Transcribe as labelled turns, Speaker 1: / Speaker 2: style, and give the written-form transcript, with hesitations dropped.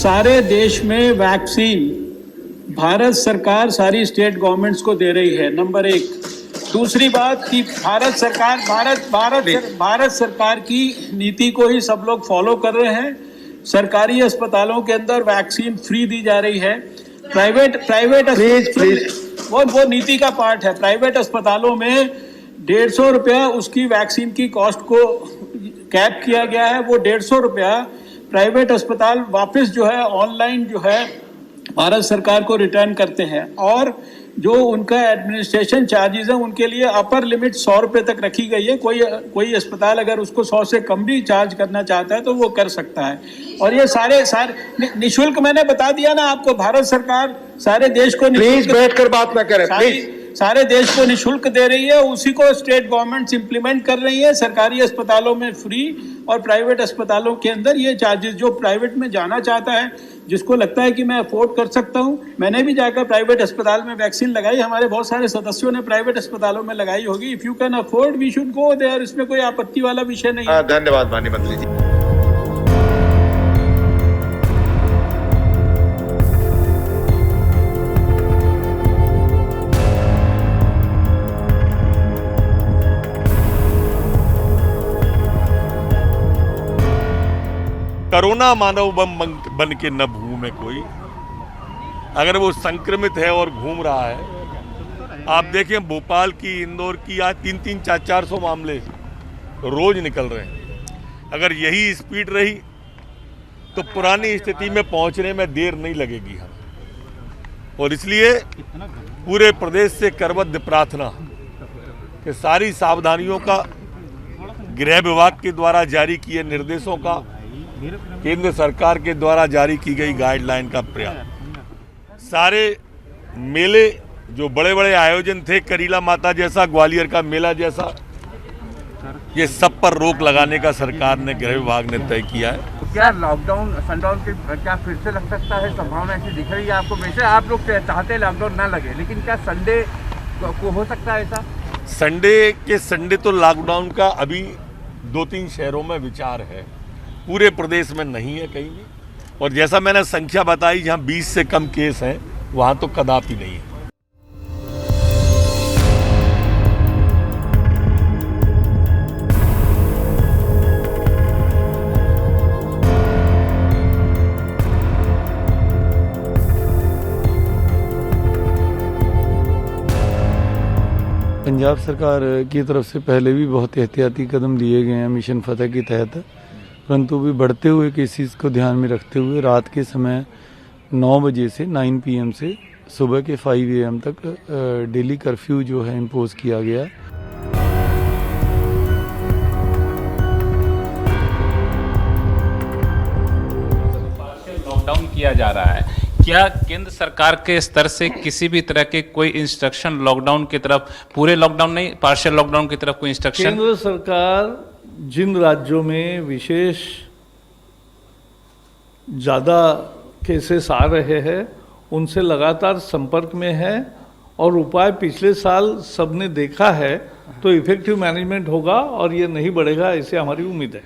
Speaker 1: सारे देश में वैक्सीन भारत सरकार सारी स्टेट गवर्नमेंट्स को दे रही है, नंबर एक। दूसरी बात कि भारत सरकार की नीति को ही सब लोग फॉलो कर रहे हैं। सरकारी अस्पतालों के अंदर वैक्सीन फ्री दी जा रही है। वो नीति का पार्ट है। प्राइवेट अस्पतालों में 150 रुपया उसकी वैक्सीन की कॉस्ट को कैप किया गया है। वो 150 रुपया प्राइवेट अस्पताल वापस जो है ऑनलाइन जो है भारत सरकार को रिटर्न करते हैं, और जो उनका एडमिनिस्ट्रेशन चार्जेस है उनके लिए अपर लिमिट 100 रुपये तक रखी गई है। कोई अस्पताल अगर उसको 100 से कम भी चार्ज करना चाहता है तो वो कर सकता है। और ये सारे निःशुल्क, मैंने बता दिया ना आपको, भारत सरकार सारे देश को
Speaker 2: प्लीज बैठकर बात ना करें, प्लीज।
Speaker 1: सारे देश को निःशुल्क दे रही है, उसी को स्टेट गवर्नमेंट्स इंप्लीमेंट कर रही है। सरकारी अस्पतालों में फ्री और प्राइवेट अस्पतालों के अंदर ये चार्जेस। जो प्राइवेट में जाना चाहता है, जिसको लगता है कि मैं अफोर्ड कर सकता हूं, मैंने भी जाकर प्राइवेट अस्पताल में वैक्सीन लगाई। हमारे बहुत सारे सदस्यों ने प्राइवेट अस्पतालों में लगाई होगी। If you can afford we should go there. इसमें कोई आपत्ति वाला विषय नहीं है।
Speaker 2: धन्यवाद माननीय मंत्री जी।
Speaker 3: कोरोना मानव बन के न घूमे कोई। अगर वो संक्रमित है और घूम रहा है, आप देखें भोपाल की, इंदौर की आज 300, 400 मामले रोज निकल रहे हैं। अगर यही स्पीड रही तो पुरानी स्थिति में पहुंचने में देर नहीं लगेगी हमें। और इसलिए पूरे प्रदेश से करबद्ध प्रार्थना कि सारी सावधानियों का, गृह विभाग के द्वारा जारी किए निर्देशों का, केंद्र सरकार के द्वारा जारी की गई गाइडलाइन का प्रयास, सारे मेले जो बड़े बड़े आयोजन थे, करीला माता जैसा, ग्वालियर का मेला जैसा, ये सब पर रोक लगाने का सरकार ने, गृह विभाग ने तय किया है।
Speaker 4: तो क्या लॉकडाउन सनडाउन के क्या फिर से लग सकता है? संभावना ऐसी दिख रही है आपको? वैसे आप लोग चाहते हैं लॉकडाउन ना लगे, लेकिन क्या संडे को हो सकता है ऐसा?
Speaker 3: संडे तो लॉकडाउन का अभी 2-3 शहरों में विचार है, पूरे प्रदेश में नहीं है कहीं भी। और जैसा मैंने संख्या बताई, जहां 20 से कम केस हैं वहां तो कदापि नहीं है।
Speaker 5: पंजाब सरकार की तरफ से पहले भी बहुत एहतियाती कदम लिए गए हैं मिशन फतेह के तहत, परंतु भी बढ़ते हुए केसेस को ध्यान में रखते हुए रात के समय 9 बजे से 9 PM से सुबह के 5 AM तक डेली कर्फ्यू जो है इम्पोज किया गया।
Speaker 6: लॉकडाउन किया जा रहा है, क्या केंद्र सरकार के स्तर से किसी भी तरह के कोई इंस्ट्रक्शन लॉकडाउन की तरफ, पूरे लॉकडाउन नहीं, पार्शियल लॉकडाउन की तरफ कोई इंस्ट्रक्शन?
Speaker 7: केंद्र सरकार जिन राज्यों में विशेष ज़्यादा केसेस आ रहे हैं उनसे लगातार संपर्क में है, और उपाय पिछले साल सबने देखा है, तो इफेक्टिव मैनेजमेंट होगा और ये नहीं बढ़ेगा, ऐसे हमारी उम्मीद है।